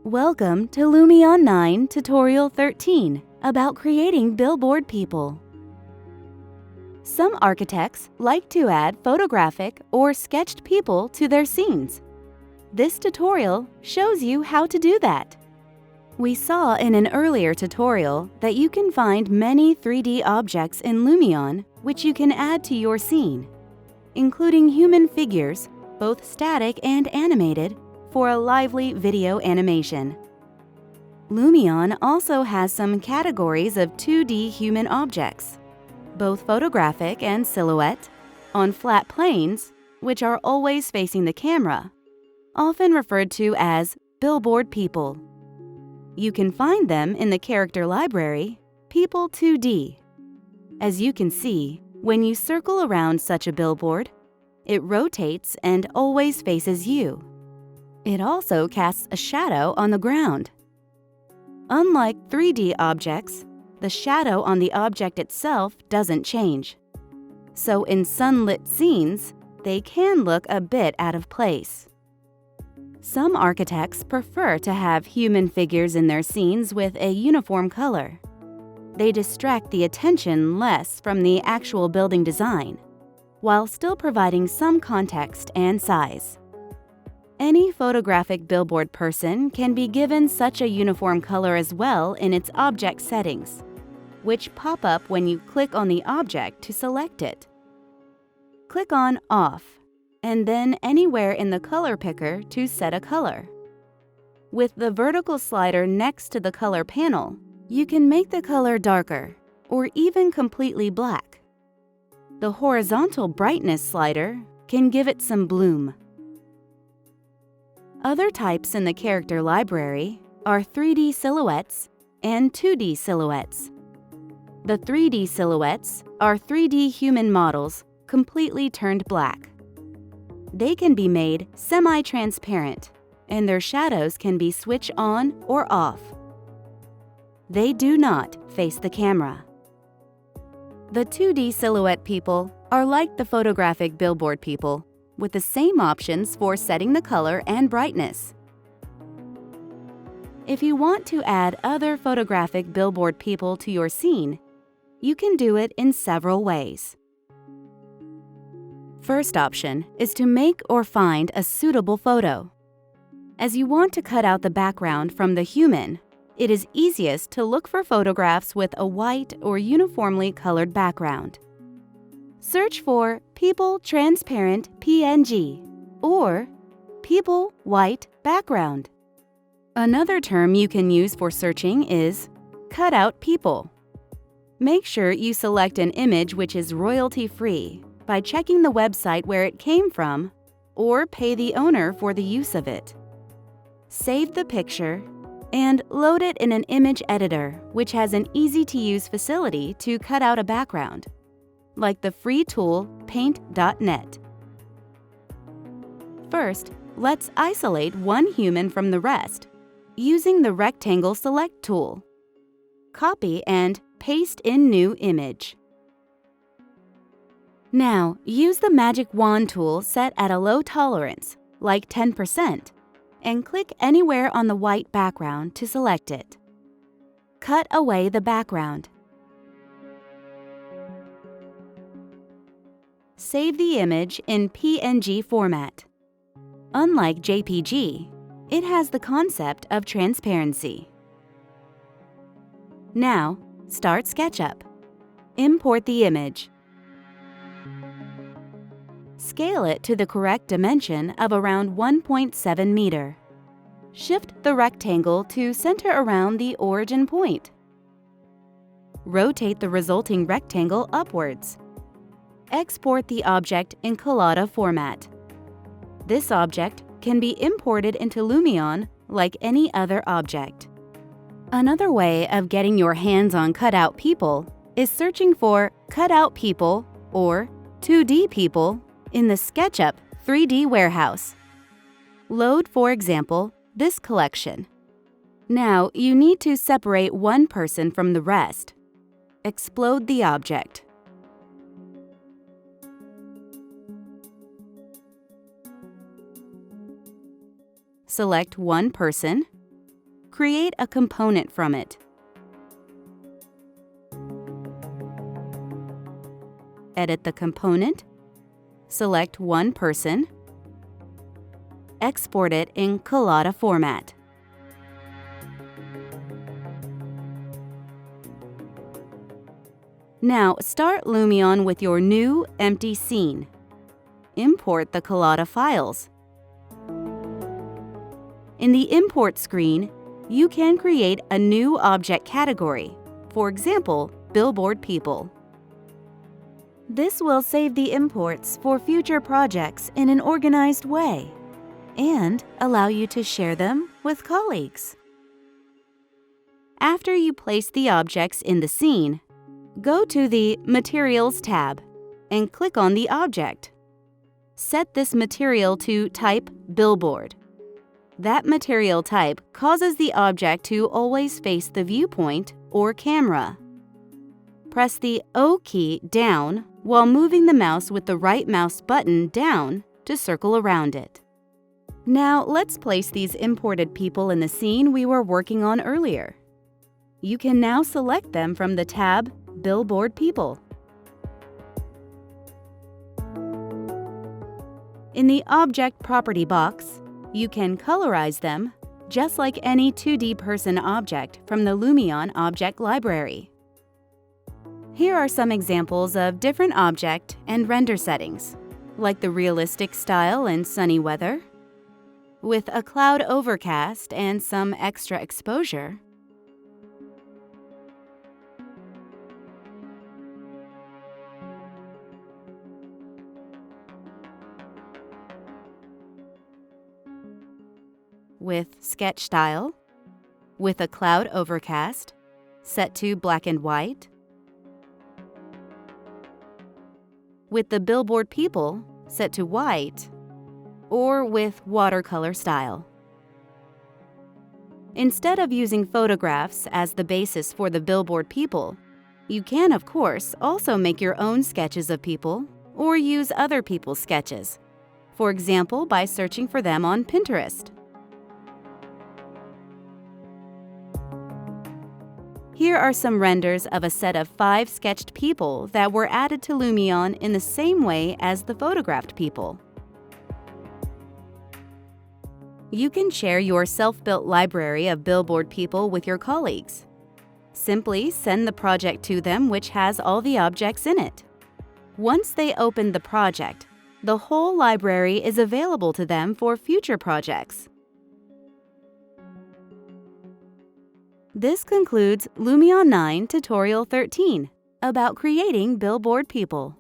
Welcome to Lumion 9 Tutorial 13 about creating billboard people. Some architects like to add photographic or sketched people to their scenes. This tutorial shows you how to do that. We saw in an earlier tutorial that you can find many 3D objects in Lumion which you can add to your scene, including human figures, both static and animated, for a lively video animation. Lumion also has some categories of 2D human objects, both photographic and silhouette, on flat planes, which are always facing the camera, often referred to as billboard people. You can find them in the character library, People 2D. As you can see, when you circle around such a billboard, it rotates and always faces you. It also casts a shadow on the ground. Unlike 3D objects, the shadow on the object itself doesn't change. So in sunlit scenes, they can look a bit out of place. Some architects prefer to have human figures in their scenes with a uniform color. They distract the attention less from the actual building design, while still providing some context and size. Any photographic billboard person can be given such a uniform color as well in its object settings, which pop up when you click on the object to select it. Click on Off, and then anywhere in the color picker to set a color. With the vertical slider next to the color panel, you can make the color darker, or even completely black. The horizontal brightness slider can give it some bloom. Other types in the character library are 3D silhouettes and 2D silhouettes. The 3D silhouettes are 3D human models completely turned black. They can be made semi-transparent, and their shadows can be switched on or off. They do not face the camera. The 2D silhouette people are like the photographic billboard people, with the same options for setting the color and brightness. If you want to add other photographic billboard people to your scene, you can do it in several ways. First option is to make or find a suitable photo. As you want to cut out the background from the human, it is easiest to look for photographs with a white or uniformly colored background. Search for People Transparent PNG or People White Background. Another term you can use for searching is Cutout People. Make sure you select an image which is royalty-free by checking the website where it came from or pay the owner for the use of it. Save the picture and load it in an image editor which has an easy-to-use facility to cut out a background, like the free tool paint.net. First, let's isolate one human from the rest using the rectangle select tool. Copy and paste in new image. Now, use the magic wand tool set at a low tolerance, like 10%, and click anywhere on the white background to select it. Cut away the background. Save the image in PNG format. Unlike JPG, it has the concept of transparency. Now, start SketchUp. Import the image. Scale it to the correct dimension of around 1.7 meter. Shift the rectangle to center around the origin point. Rotate the resulting rectangle upwards. Export the object in collada format. This object can be imported into Lumion like any other object. Another way of getting your hands on cutout people is searching for cutout people or 2D people in the SketchUp 3D warehouse. Load, for example, this collection. Now you need to separate one person from the rest. Explode the object. select one person, create a component from it. Edit the component, select one person, export it in collada format. Now start Lumion with your new empty scene. Import the collada files. In the Import screen, you can create a new object category, for example, Billboard People. This will save the imports for future projects in an organized way and allow you to share them with colleagues. After you place the objects in the scene, go to the Materials tab and click on the object. Set this material to type Billboard. That material type causes the object to always face the viewpoint or camera. Press the O key down while moving the mouse with the right mouse button down to circle around it. Now let's place these imported people in the scene we were working on earlier. You can now select them from the tab Billboard People. In the Object Property box, you can colorize them just like any 2D person object from the Lumion Object Library. Here are some examples of different object and render settings, like the realistic style in sunny weather, with a cloud overcast and some extra exposure, with sketch style, with a cloud overcast, set to black and white, with the Billboard People set to white, or with watercolor style. Instead of using photographs as the basis for the Billboard People, you can, of course, also make your own sketches of people or use other people's sketches, for example, by searching for them on Pinterest. Here are some renders of a set of 5 sketched people that were added to Lumion in the same way as the photographed people. You can share your self-built library of Billboard people with your colleagues. Simply send the project to them which has all the objects in it. Once they open the project, the whole library is available to them for future projects. This concludes Lumion 9 Tutorial 13 about creating Billboard people.